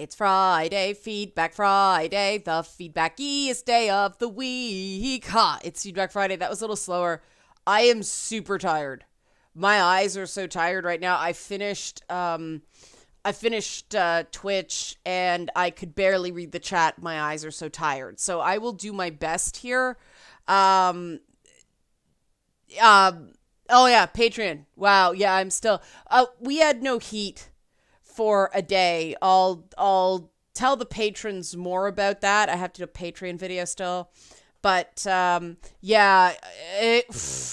It's Friday, Feedback Friday, the feedbackiest day of the week. Ha! It's Feedback Friday. That was a little slower. I am super tired. My eyes are so tired right now. I finished Twitch and I could barely read the chat. My eyes are so tired. So I will do my best here. Um, oh yeah, Patreon. Wow. Yeah, I'm still. We had no heat for a day. I'll tell the patrons more about that. I have to do a Patreon video still. But yeah,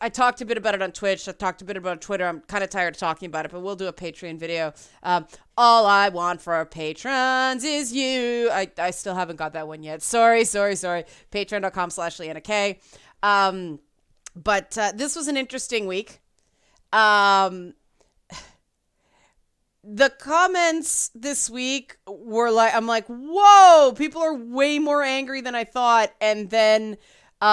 I talked a bit about it on Twitch. I talked a bit about it on Twitter. I'm kind of tired of talking about it, but we'll do a Patreon video. All I want for our patrons is you. I still haven't got that one yet. Sorry. Patreon.com/Leanna K. But this was an interesting week. The comments this week were like, I'm like, whoa, people are way more angry than I thought. And then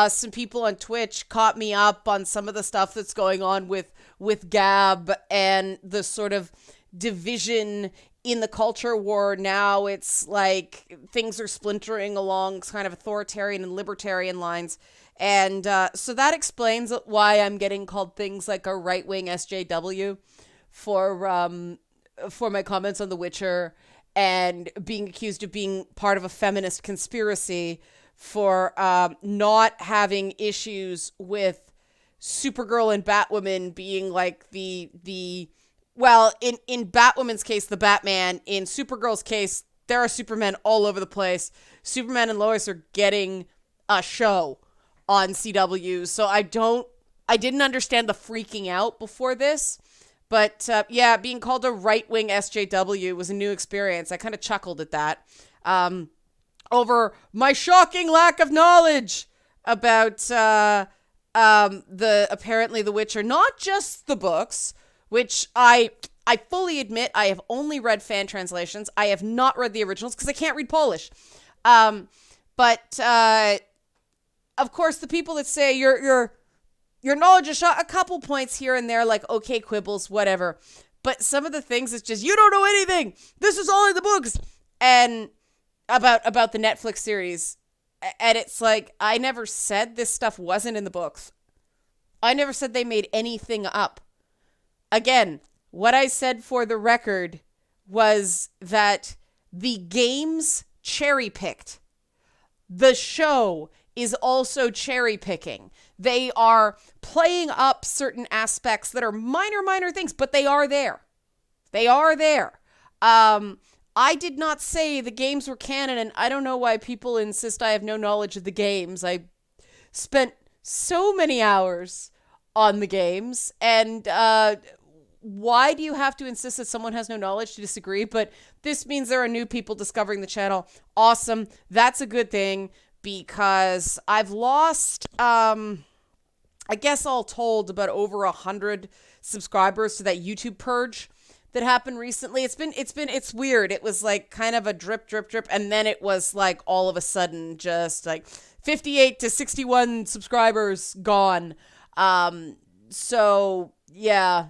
some people on Twitch caught me up on some of the stuff that's going on with Gab and the sort of division in the culture war. Now it's like things are splintering along kind of authoritarian and libertarian lines. And so that explains why I'm getting called things like a right-wing SJW for my comments on The Witcher and being accused of being part of a feminist conspiracy for not having issues with Supergirl and Batwoman being like well, in Batwoman's case, the Batman. In Supergirl's case, there are Supermen all over the place. Superman and Lois are getting a show on CW. So I didn't understand the freaking out before this. But yeah, being called a right-wing SJW was a new experience. I kind of chuckled at that. Over my shocking lack of knowledge about apparently The Witcher, not just the books, which I fully admit I have only read fan translations. I have not read the originals because I can't read Polish. But of course, the people that say your knowledge is shot a couple points here and there, like, okay, quibbles, whatever. But some of the things, it's just, you don't know anything. This is all in the books. And about the Netflix series. And it's like, I never said this stuff wasn't in the books. I never said they made anything up. Again, what I said for the record was that the games cherry-picked. The show is also cherry-picking. They are playing up certain aspects that are minor things, but they are there. They are there. I did not say the games were canon, and I don't know why people insist I have no knowledge of the games. I spent so many hours on the games, and why do you have to insist that someone has no knowledge to disagree? But this means there are new people discovering the channel. Awesome. That's a good thing. Because I've lost, I guess all told, about over 100 subscribers to that YouTube purge that happened recently. It's weird. It was like kind of a drip, and then it was like all of a sudden just like 58 to 61 subscribers gone. So yeah,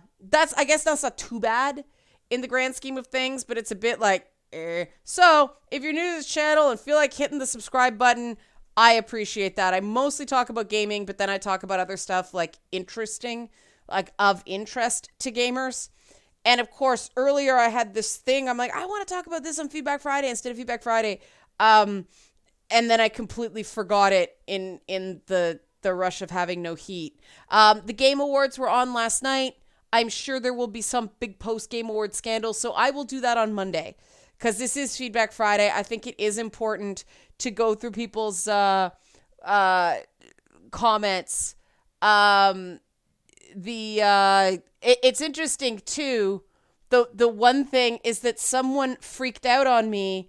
I guess that's not too bad in the grand scheme of things, but it's a bit like, So, if you're new to this channel and feel like hitting the subscribe button, I appreciate that. I mostly talk about gaming, but then I talk about other stuff like interesting, like of interest to gamers. And of course, earlier I had this thing. I'm like, I want to talk about this on Feedback Friday instead of Feedback Friday. And then I completely forgot it in the rush of having no heat. The Game Awards were on last night. I'm sure there will be some big post-Game Award scandal, so I will do that on Monday. Because this is Feedback Friday. I think it is important to go through people's comments. It's interesting, too. The one thing is that someone freaked out on me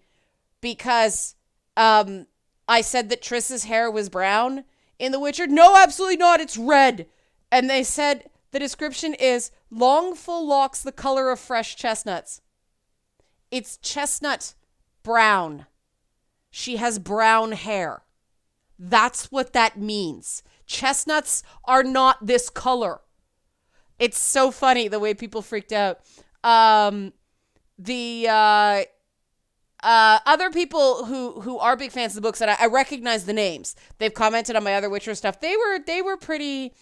because I said that Triss's hair was brown in The Witcher. No, absolutely not. It's red. And they said the description is long, full locks the color of fresh chestnuts. It's chestnut brown. She has brown hair. That's what that means. Chestnuts are not this color. It's so funny the way people freaked out. Other people who are big fans of the books, and I recognize the names. They've commented on my other Witcher stuff. They were pretty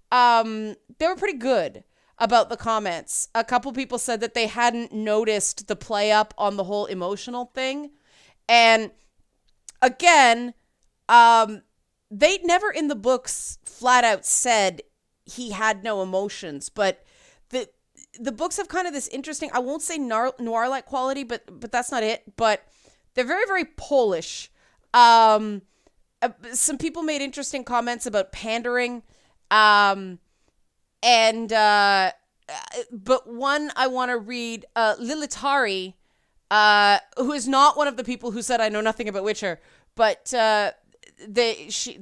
good about the comments. A couple people said that they hadn't noticed the play up on the whole emotional thing, and again, they never in the books flat out said he had no emotions, but the books have kind of this interesting, I won't say noir-like quality, but that's not it, but they're very, very Polish. Some people made interesting comments about pandering, and but one I want to read, Lilitari, who is not one of the people who said I know nothing about Witcher, but she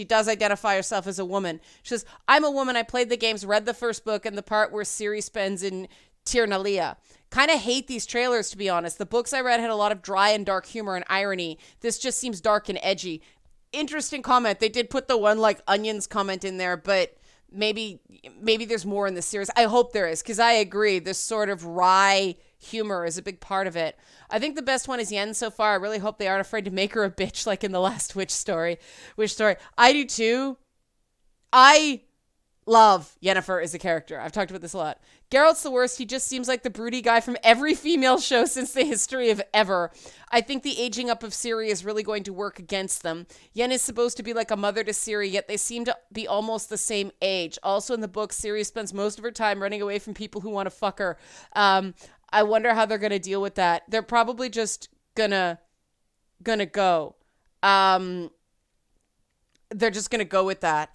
does identify herself as a woman. She says, I'm a woman. I played the games, read the first book, and the part where Ciri spends in Tirnalia. Kind of hate these trailers, to be honest. The books I read had a lot of dry and dark humor and irony. This just seems dark and edgy. Interesting comment. They did put the one like onions comment in there, but maybe there's more in the series. I hope there is, because I agree. This sort of wry humor is a big part of it. I think the best one is Yen so far. I really hope they aren't afraid to make her a bitch like in the last Witch story. I do too. I love Yennefer as a character. I've talked about this a lot. Geralt's the worst. He just seems like the broody guy from every female show since the history of ever. I think the aging up of Ciri is really going to work against them. Yen is supposed to be like a mother to Ciri, yet they seem to be almost the same age. Also in the book, Ciri spends most of her time running away from people who want to fuck her. I wonder how they're going to deal with that. They're probably just gonna go. They're just going to go with that.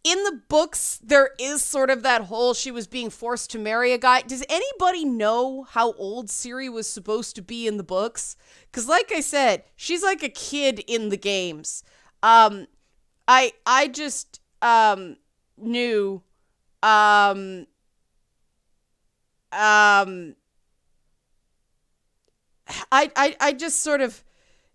In the books, there is sort of that whole she was being forced to marry a guy. Does anybody know how old Ciri was supposed to be in the books? Because like I said, she's like a kid in the games. I just knew I just sort of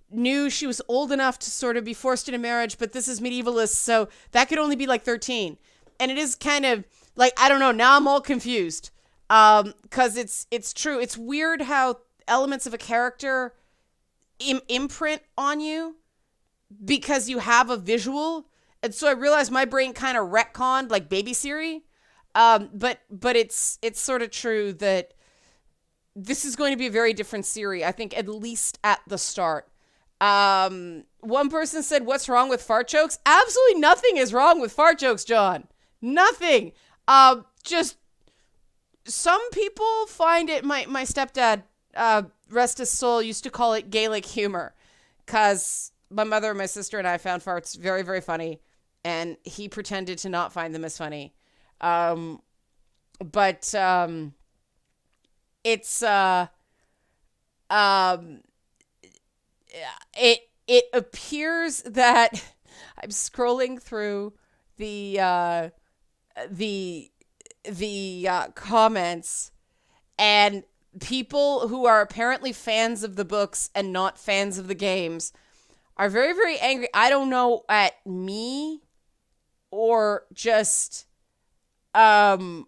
knew she was old enough to sort of be forced into marriage, but this is medievalist, so that could only be like 13. And it is kind of like, I don't know, now I'm all confused. Because it's true. It's weird how elements of a character imprint on you because you have a visual. And so I realized my brain kind of retconned like baby Siri. But it's sort of true that this is going to be a very different Siri, I think, at least at the start. One person said, what's wrong with fart jokes? Absolutely nothing is wrong with fart jokes, John. Nothing. Just some people find it, my stepdad, rest his soul, used to call it Gaelic humor, because my mother and my sister and I found farts very, very funny, and he pretended to not find them as funny. But it's it appears that I'm scrolling through the comments, and people who are apparently fans of the books and not fans of the games are very, very angry. I don't know, at me or just I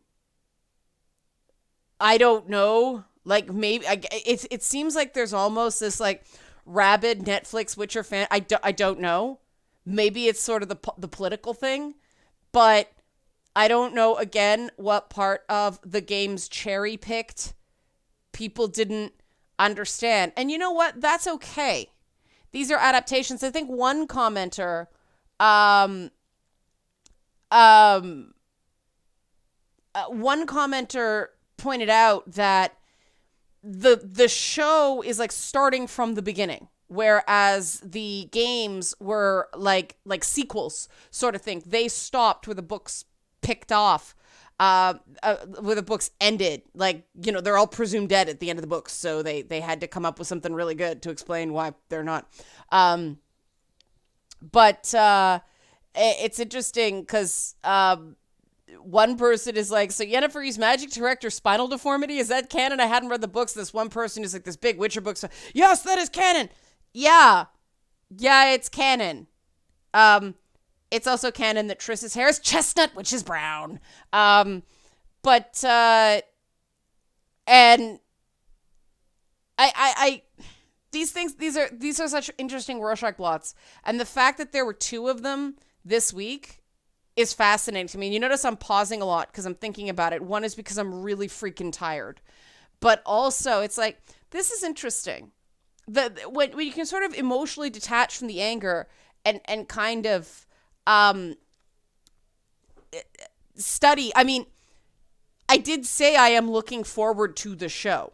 don't know. Like, maybe it seems like there's almost this like rabid Netflix Witcher fan. I don't know. Maybe it's sort of the political thing, but I don't know, again, what part of the game's cherry picked people didn't understand. And you know what? That's okay. These are adaptations. I think one commenter pointed out that the show is like starting from the beginning, whereas the games were like sequels sort of thing. They stopped where the books picked off, where the books ended. Like, you know, they're all presumed dead at the end of the books, so they had to come up with something really good to explain why they're not. But it's interesting because one person is like, so Yennefer used magic to correct her spinal deformity? Is that canon? I hadn't read the books. This one person is like, this big Witcher book. So, yes, that is canon. Yeah, it's canon. It's also canon that Triss's hair is chestnut, which is brown. And I these are such interesting Rorschach blots, and the fact that there were two of them this week is fascinating to me. And you notice I'm pausing a lot because I'm thinking about it. One is because I'm really freaking tired, but also it's like, this is interesting. When you can sort of emotionally detach from the anger and kind of study. I mean, I did say I am looking forward to the show.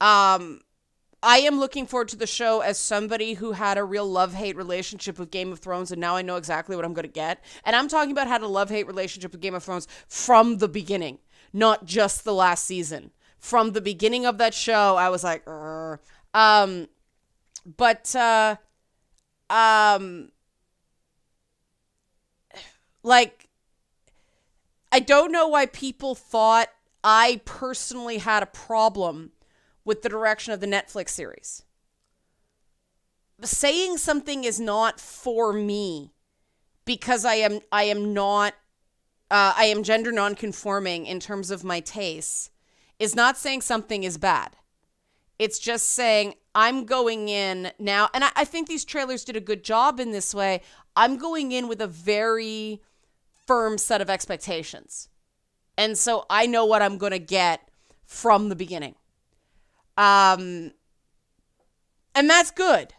I am looking forward to the show as somebody who had a real love-hate relationship with Game of Thrones, and now I know exactly what I'm going to get. And I'm talking about had a love-hate relationship with Game of Thrones from the beginning, not just the last season. From the beginning of that show, I was like, like, I don't know why people thought I personally had a problem with the direction of the Netflix series. Saying something is not for me because I am gender nonconforming in terms of my tastes is not saying something is bad. It's just saying I'm going in now, and I think these trailers did a good job in this way. I'm going in with a very firm set of expectations. And so I know what I'm going to get from the beginning. And that's good.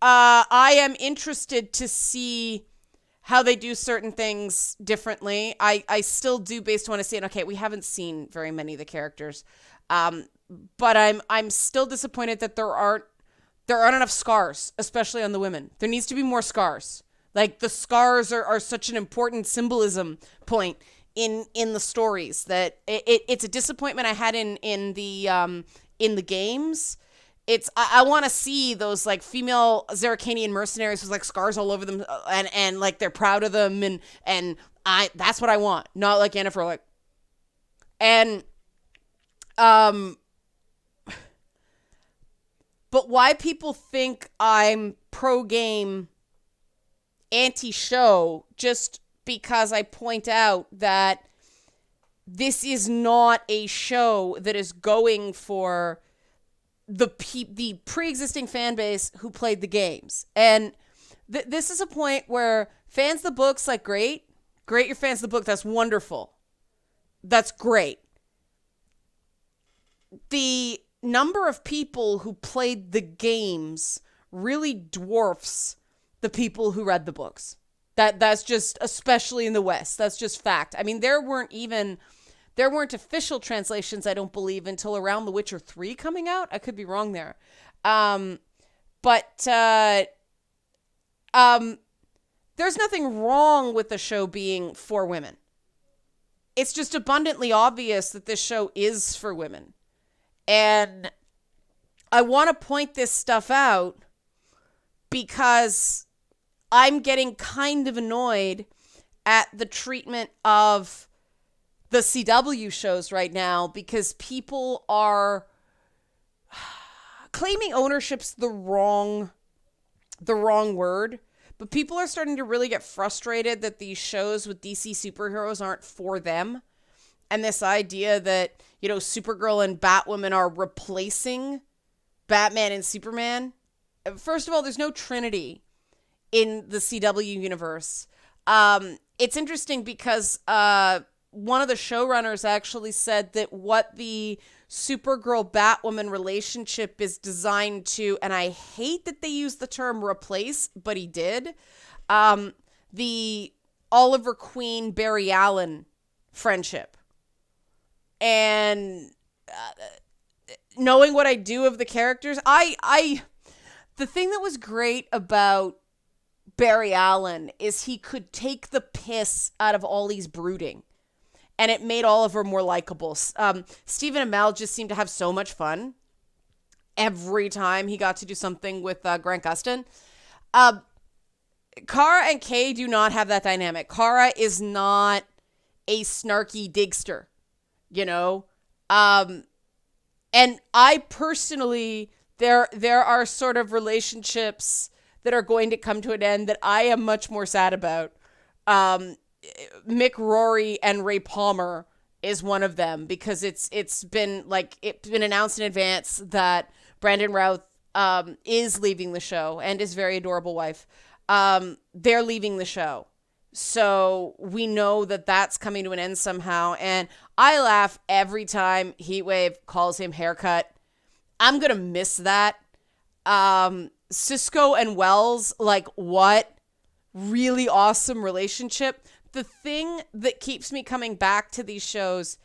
I am interested to see how they do certain things differently. I still do, based on what I see. And okay, we haven't seen very many of the characters. But I'm still disappointed that there aren't enough scars, especially on the women. There needs to be more scars. Like, the scars are such an important symbolism point in the stories that it's a disappointment I had in the games. I want to see those like female Zerrikanian mercenaries with like scars all over them and like they're proud of them and that's what I want. Not like Yennefer, like, and but why people think I'm pro game anti-show just because I point out that this is not a show that is going for the pre-existing fan base who played the games. And this is a point where fans of the books, like, great, you're fans of the book, that's wonderful. That's great. The number of people who played the games really dwarfs the people who read the books. That's just, especially in the West, that's just fact. I mean, there weren't official translations, I don't believe, until around The Witcher 3 coming out. I could be wrong there. But there's nothing wrong with the show being for women. It's just abundantly obvious that this show is for women. And I want to point this stuff out because I'm getting kind of annoyed at the treatment of the CW shows right now because people are claiming ownership's the wrong word, but people are starting to really get frustrated that these shows with DC superheroes aren't for them. And this idea that, you know, Supergirl and Batwoman are replacing Batman and Superman. First of all, there's no Trinity in the CW universe. It's interesting because one of the showrunners actually said that what the Supergirl Batwoman relationship is designed to, and I hate that they use the term replace, but he did, the Oliver Queen Barry Allen friendship. And knowing what I do of the characters, the thing that was great about Barry Allen is he could take the piss out of Ollie's brooding. And it made Oliver more likable. Stephen Amell just seemed to have so much fun every time he got to do something with Grant Gustin. Kara and Kay do not have that dynamic. Kara is not a snarky digster, you know? And I personally, there are sort of relationships that are going to come to an end that I am much more sad about. Mick Rory and Ray Palmer is one of them, because it's been announced in advance that Brandon Routh is leaving the show, and his very adorable wife. They're leaving the show. So we know that that's coming to an end somehow. And I laugh every time Heatwave calls him Haircut. I'm going to miss that. Cisco and Wells, like, what? Really awesome relationship. The thing that keeps me coming back to these shows,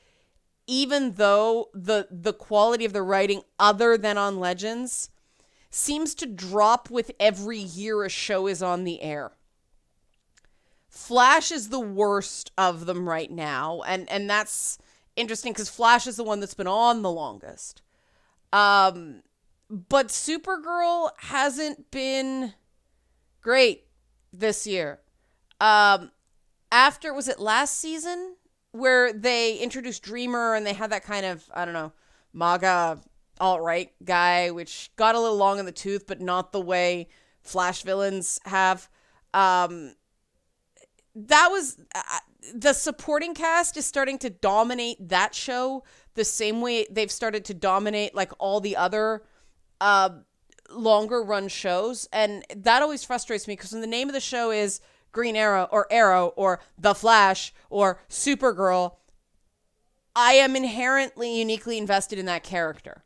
even though the quality of the writing, other than on Legends, seems to drop with every year a show is on the air. Flash is the worst of them right now, and that's interesting because Flash is the one that's been on the longest. But Supergirl hasn't been great this year. After, was it last season, where they introduced Dreamer and they had that kind of, I don't know, MAGA alt-right guy, which got a little long in the tooth, but not the way Flash villains have. That was the supporting cast is starting to dominate that show the same way they've started to dominate like all the other longer run shows, and that always frustrates me because when the name of the show is Green Arrow or The Flash or Supergirl, I am inherently uniquely invested in that character.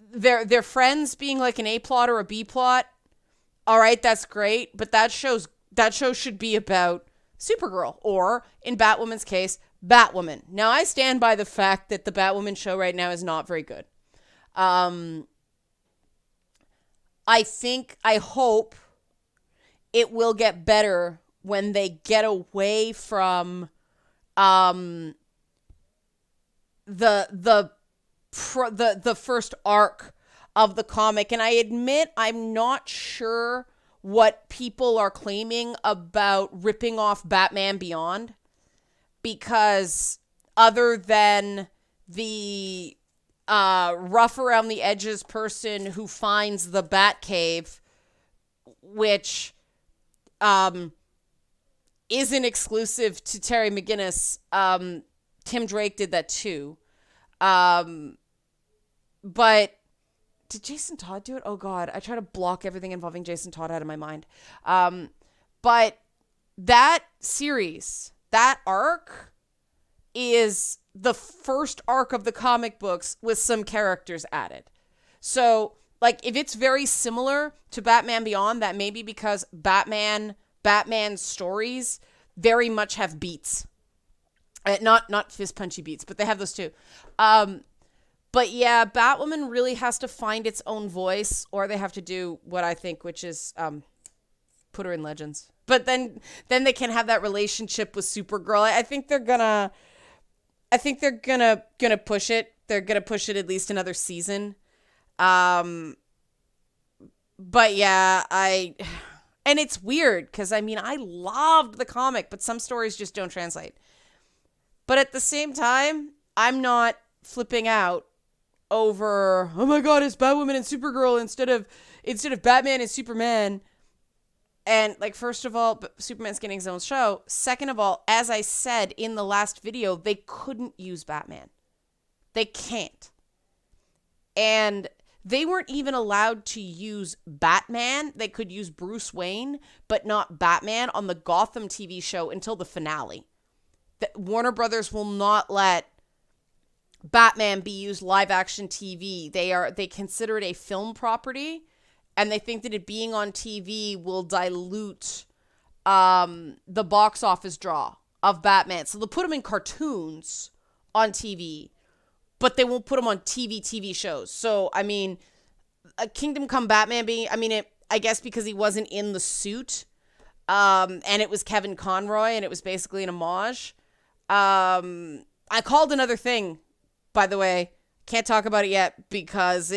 Their friends being like an A plot or a B plot, all right, that's great, but that show should be about Supergirl, or in Batwoman's case, Batwoman. Now, I stand by the fact that the Batwoman show right now is not very good. I hope it will get better when they get away from the first arc of the comic. And I admit I'm not sure what people are claiming about ripping off Batman Beyond, because other than the rough around the edges person who finds the Batcave, which isn't exclusive to Terry McGinnis, Tim Drake did that too. But did Jason Todd do it? Oh, God. I try to block everything involving Jason Todd out of my mind. But that series, that arc, is the first arc of the comic books with some characters added. So, like, if it's very similar to Batman Beyond, that may be because Batman's stories very much have beats. Not fist punchy beats, but they have those too. But yeah, Batwoman really has to find its own voice, or they have to do what I think, which is put her in Legends. But then they can have that relationship with Supergirl. I think they're gonna push it. They're gonna push it at least another season. But yeah, and it's weird because I mean I loved the comic, but some stories just don't translate. But at the same time, I'm not flipping out over, oh my God, it's Batwoman and Supergirl instead of Batman and Superman. And, like, first of all, Superman's getting his own show. Second of all, as I said in the last video, they couldn't use Batman. They can't. And they weren't even allowed to use Batman. They could use Bruce Wayne, but not Batman on the Gotham TV show until the finale. Warner Brothers will not let Batman be used live action TV. They consider it a film property, and they think that it being on TV will dilute the box office draw of Batman. So they'll put him in cartoons on TV, but they won't put him on TV shows. So, I mean, a Kingdom Come Batman I guess because he wasn't in the suit, and it was Kevin Conroy, and it was basically an homage. I called another thing, by the way. Can't talk about it yet because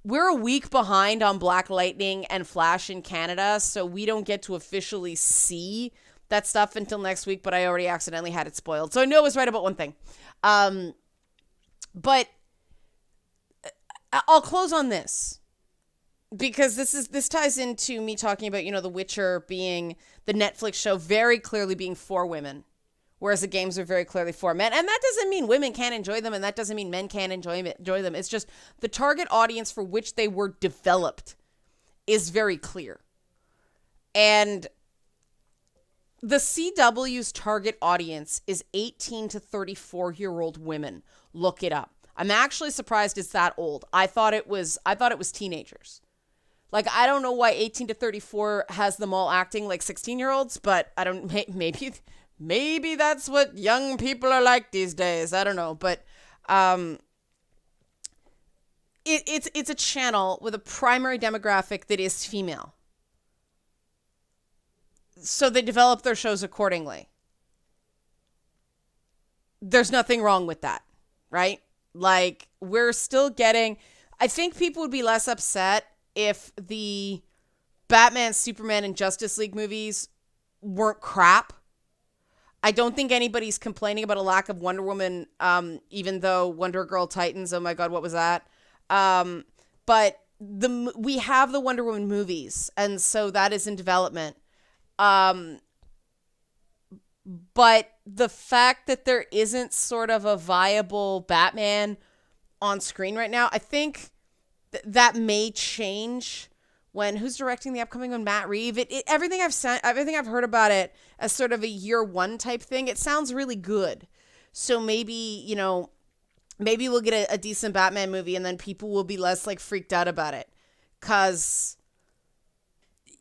we're a week behind on Black Lightning and Flash in Canada, so we don't get to officially see that stuff until next week, but I already accidentally had it spoiled. So I know I was right about one thing. But I'll close on this because this ties into me talking about, The Witcher being the Netflix show very clearly being for women, whereas the games are very clearly for men. And that doesn't mean women can't enjoy them, and that doesn't mean men can't enjoy them. It's just the target audience for which they were developed is very clear. And the CW's target audience is 18 to 34-year-old women. Look it up. I'm actually surprised it's that old. I thought it was teenagers. Like, I don't know why 18 to 34 has them all acting like 16-year-olds, but I don't, maybe that's what young people are like these days. I don't know, but it's a channel with a primary demographic that is female. So they develop their shows accordingly. There's nothing wrong with that, right? Like, we're still getting... I think people would be less upset if the Batman, Superman, and Justice League movies weren't crap. I don't think anybody's complaining about a lack of Wonder Woman, even though Wonder Girl Titans, oh my God, what was that? But we have the Wonder Woman movies, and so that is in development. But the fact that there isn't sort of a viable Batman on screen right now, I think that may change when who's directing the upcoming one, Matt Reeves. Everything I've heard about it as sort of a year one type thing, it sounds really good. So maybe we'll get a decent Batman movie, and then people will be less like freaked out about it. 'Cause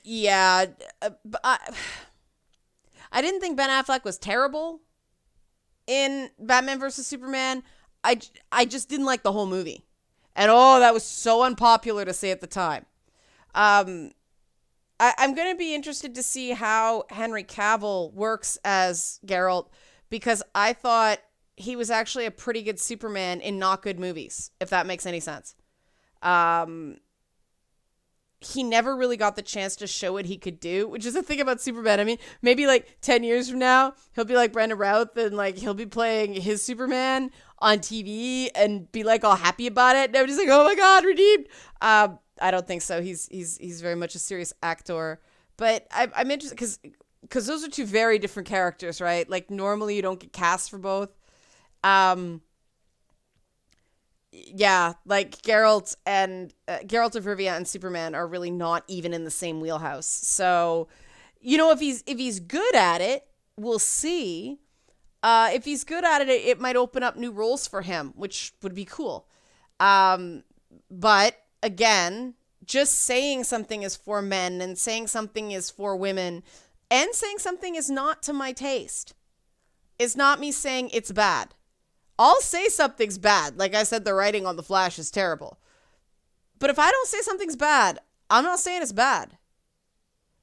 yeah, I didn't think Ben Affleck was terrible in Batman vs. Superman. I just didn't like the whole movie. And that was so unpopular to say at the time. I'm going to be interested to see how Henry Cavill works as Geralt, because I thought he was actually a pretty good Superman in not good movies, if that makes any sense. He never really got the chance to show what he could do, which is the thing about Superman. I mean, maybe like 10 years from now, he'll be like Brandon Routh, and like he'll be playing his Superman on TV and be like all happy about it. And I'm just like, oh my God, redeemed. I don't think so. He's very much a serious actor. But I'm interested because those are two very different characters, right? Like normally you don't get cast for both. Yeah, like Geralt of Rivia and Superman are really not even in the same wheelhouse. So, if he's good at it, we'll see. If he's good at it, it might open up new roles for him, which would be cool. But again, just saying something is for men and saying something is for women and saying something is not to my taste is not me saying it's bad. I'll say something's bad. Like I said, the writing on The Flash is terrible. But if I don't say something's bad, I'm not saying it's bad.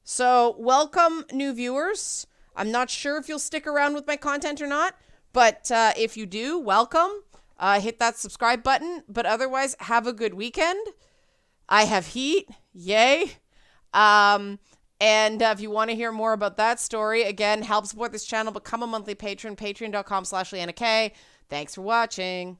So welcome, new viewers. I'm not sure if you'll stick around with my content or not, but if you do, welcome. Hit that subscribe button. But otherwise, have a good weekend. I have heat. Yay. And if you want to hear more about that story, again, help support this channel. Become a monthly patron. Patreon.com/LeannaK. Thanks for watching.